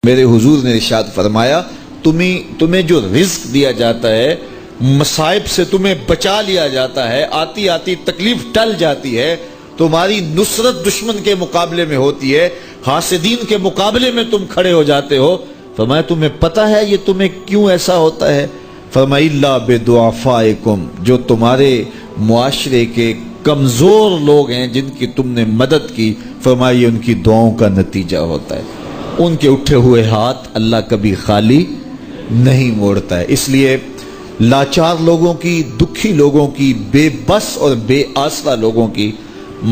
میرے حضور نے ارشاد فرمایا تمہیں جو رزق دیا جاتا ہے، مصائب سے تمہیں بچا لیا جاتا ہے، آتی آتی تکلیف ٹل جاتی ہے، تمہاری نصرت دشمن کے مقابلے میں ہوتی ہے، حاسدین کے مقابلے میں تم کھڑے ہو جاتے ہو۔ فرمایا تمہیں پتہ ہے یہ تمہیں کیوں ایسا ہوتا ہے؟ فرمایا الا بدعفائکم، جو تمہارے معاشرے کے کمزور لوگ ہیں جن کی تم نے مدد کی، فرمایا ان کی دعاؤں کا نتیجہ ہوتا ہے۔ ان کے اٹھے ہوئے ہاتھ اللہ کبھی خالی نہیں موڑتا ہے۔ اس لیے لاچار لوگوں کی، دکھی لوگوں کی، بے بس اور بے آسرا لوگوں کی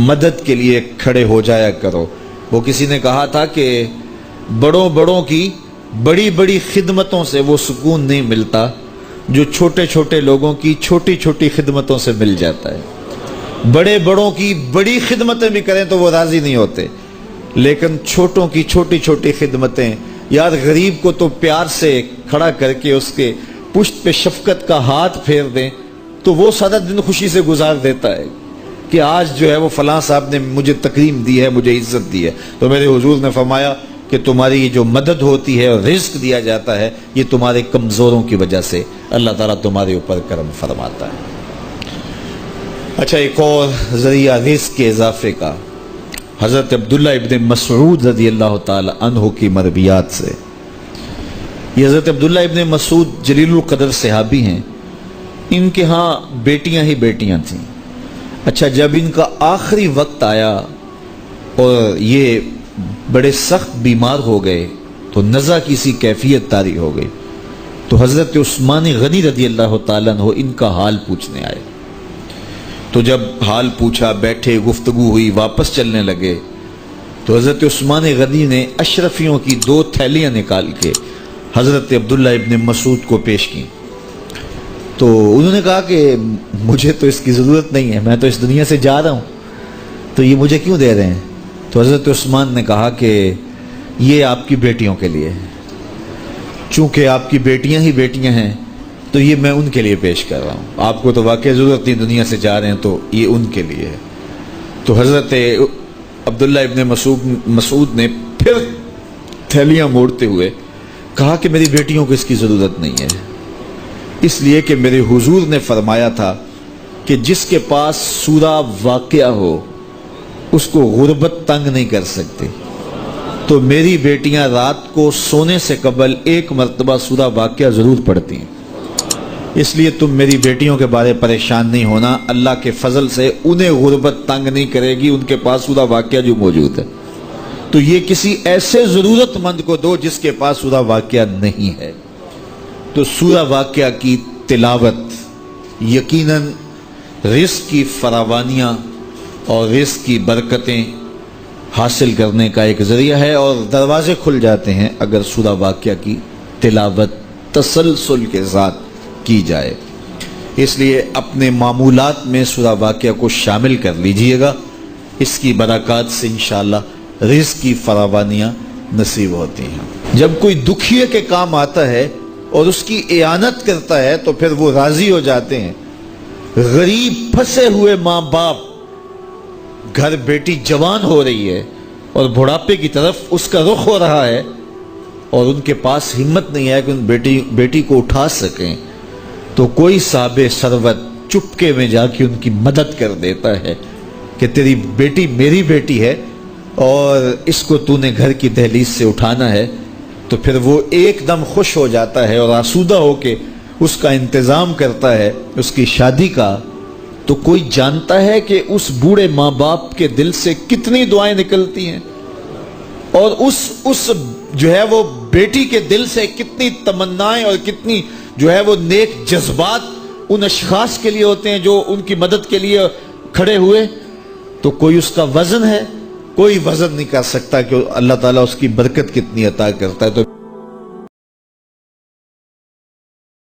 مدد کے لیے کھڑے ہو جایا کرو۔ وہ کسی نے کہا تھا کہ بڑوں کی بڑی بڑی خدمتوں سے وہ سکون نہیں ملتا جو چھوٹے چھوٹے لوگوں کی چھوٹی چھوٹی خدمتوں سے مل جاتا ہے۔ بڑوں کی بڑی خدمتیں بھی کریں تو وہ راضی نہیں ہوتے، لیکن چھوٹوں کی چھوٹی چھوٹی خدمتیں، یار غریب کو تو پیار سے کھڑا کر کے اس کے پشت پہ شفقت کا ہاتھ پھیر دیں تو وہ سارا دن خوشی سے گزار دیتا ہے کہ آج جو ہے وہ فلاں صاحب نے مجھے تکریم دی ہے، مجھے عزت دی ہے۔ تو میرے حضور نے فرمایا کہ تمہاری یہ جو مدد ہوتی ہے اور رزق دیا جاتا ہے، یہ تمہارے کمزوروں کی وجہ سے اللہ تعالیٰ تمہارے اوپر کرم فرماتا ہے۔ اچھا، ایک اور ذریعہ رزق کے اضافے کا حضرت عبداللہ ابن مسعود رضی اللہ تعالی عنہ کی مرویات سے۔ یہ حضرت عبداللہ ابن مسعود جلیل القدر صحابی ہیں، ان کے ہاں بیٹیاں ہی بیٹیاں تھیں۔ اچھا، جب ان کا آخری وقت آیا اور یہ بڑے سخت بیمار ہو گئے تو نزع کی سی کیفیت طاری ہو گئی، تو حضرت عثمان غنی رضی اللہ تعالیٰ عنہ ان کا حال پوچھنے آئے۔ تو جب حال پوچھا، بیٹھے، گفتگو ہوئی، واپس چلنے لگے، تو حضرت عثمان غنی نے اشرفیوں کی 2 تھیلیاں نکال کے حضرت عبداللہ ابن مسعود کو پیش کی۔ تو انہوں نے کہا کہ مجھے تو اس کی ضرورت نہیں ہے، میں تو اس دنیا سے جا رہا ہوں، تو یہ مجھے کیوں دے رہے ہیں؟ تو حضرت عثمان نے کہا کہ یہ آپ کی بیٹیوں کے لیے ہے، چونکہ آپ کی بیٹیاں ہی بیٹیاں ہیں تو یہ میں ان کے لیے پیش کر رہا ہوں، آپ کو تو واقعی ضرورت نہیں، دنیا سے جا رہے ہیں تو یہ ان کے لیے ہے۔ تو حضرت عبداللہ ابن مسعود نے پھر تھیلیاں موڑتے ہوئے کہا کہ میری بیٹیوں کو اس کی ضرورت نہیں ہے، اس لیے کہ میرے حضور نے فرمایا تھا کہ جس کے پاس سورہ واقعہ ہو اس کو غربت تنگ نہیں کر سکتی، تو میری بیٹیاں رات کو سونے سے قبل 1 مرتبہ سورہ واقعہ ضرور پڑھتی ہیں، اس لیے تم میری بیٹیوں کے بارے پریشان نہیں ہونا، اللہ کے فضل سے انہیں غربت تنگ نہیں کرے گی، ان کے پاس سورہ واقعہ جو موجود ہے، تو یہ کسی ایسے ضرورت مند کو دو جس کے پاس سورہ واقعہ نہیں ہے۔ تو سورہ واقعہ کی تلاوت یقیناً رزق کی فراوانیاں اور رزق کی برکتیں حاصل کرنے کا ایک ذریعہ ہے، اور دروازے کھل جاتے ہیں اگر سورہ واقعہ کی تلاوت تسلسل کے ساتھ کی جائے۔ اس لیے اپنے معمولات میں سورہ واقعہ کو شامل کر لیجئے گا، اس کی برکات سے انشاءاللہ رزق کی فراوانیاں نصیب ہوتی ہیں۔ جب کوئی دکھیے کے کام آتا ہے اور اس کی اعانت کرتا ہے تو پھر وہ راضی ہو جاتے ہیں۔ غریب پھنسے ہوئے ماں باپ، گھر بیٹی جوان ہو رہی ہے اور بڑھاپے کی طرف اس کا رخ ہو رہا ہے اور ان کے پاس ہمت نہیں ہے کہ ان بیٹی کو اٹھا سکیں، تو کوئی صاحب ثروت چپکے میں جا کے ان کی مدد کر دیتا ہے کہ تیری بیٹی میری بیٹی ہے اور اس کو تو نے گھر کی دہلیز سے اٹھانا ہے، تو پھر وہ ایک دم خوش ہو جاتا ہے اور آسودہ ہو کے اس کا انتظام کرتا ہے اس کی شادی کا۔ تو کوئی جانتا ہے کہ اس بوڑھے ماں باپ کے دل سے کتنی دعائیں نکلتی ہیں اور اس جو ہے وہ بیٹی کے دل سے کتنی تمنائیں اور کتنی جو ہے وہ نیک جذبات ان اشخاص کے لیے ہوتے ہیں جو ان کی مدد کے لیے کھڑے ہوئے۔ تو کوئی اس کا وزن ہے، کوئی وزن نہیں کر سکتا کہ اللہ تعالیٰ اس کی برکت کتنی عطا کرتا ہے۔ تو